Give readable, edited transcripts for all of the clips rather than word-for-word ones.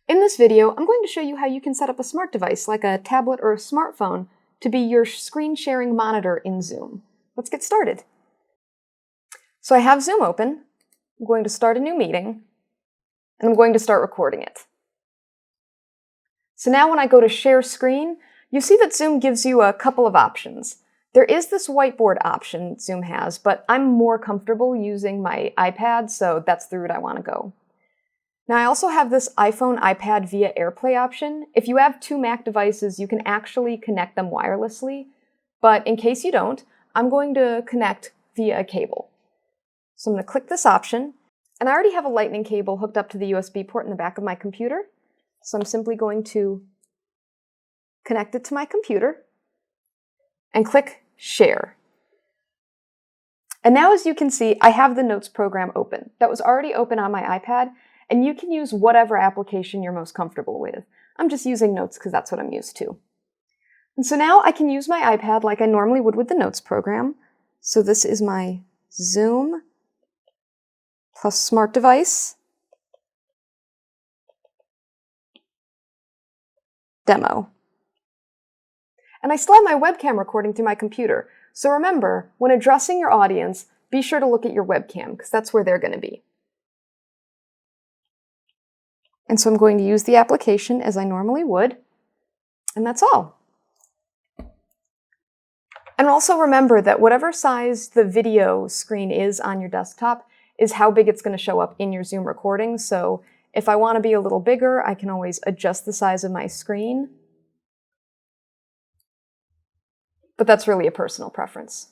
In this video, I'm going to show you how you can set up a smart device like a tablet or a smartphone to be your screen sharing monitor in Zoom. Let's get started. So I have Zoom open. I'm going to start a new meeting, and I'm going to start recording it. So now when I go to share screen, you see that Zoom gives you a couple of options. There is this whiteboard option Zoom has, but I'm more comfortable using my iPad, so that's the route I want to go. Now I also have this iPhone, iPad via AirPlay option. If you have two Mac devices, you can actually connect them wirelessly, but in case you don't, I'm going to connect via a cable. So I'm going to click this option, and I already have a Lightning cable hooked up to the USB port in the back of my computer, so I'm simply going to connect it to my computer and click Share. And now as you can see, I have the Notes program open. That was already open on my iPad, and you can use whatever application you're most comfortable with. I'm just using Notes because that's what I'm used to. And so now I can use my iPad like I normally would with the Notes program. So this is my Zoom plus smart device demo. And I still have my webcam recording through my computer. So remember, when addressing your audience, be sure to look at your webcam because that's where they're going to be. And so I'm going to use the application as I normally would, and that's all. And also remember that whatever size the video screen is on your desktop is how big it's going to show up in your Zoom recording. So if I want to be a little bigger, I can always adjust the size of my screen. But that's really a personal preference.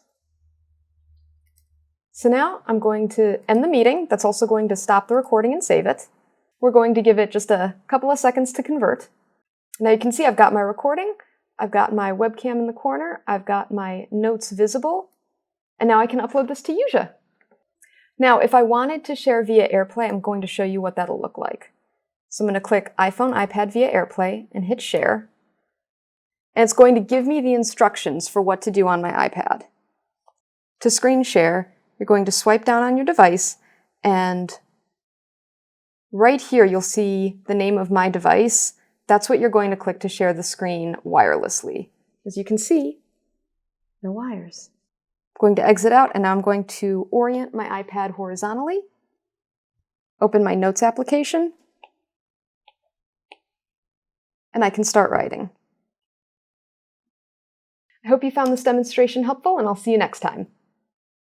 So now I'm going to end the meeting. That's also going to stop the recording and save it. We're going to give it just a couple of seconds to convert. Now you can see I've got my recording, I've got my webcam in the corner, I've got my notes visible, and now I can upload this to Yuja. Now if I wanted to share via AirPlay, I'm going to show you what that'll look like. So I'm going to click iPhone, iPad via AirPlay and hit share. And it's going to give me the instructions for what to do on my iPad. To screen share, you're going to swipe down on your device, and right here you'll see the name of my device. That's what you're going to click to share the screen wirelessly. As you can see, no wires. I'm going to exit out, and now I'm going to orient my iPad horizontally, open my Notes application, and I can start writing. I hope you found this demonstration helpful, and I'll see you next time.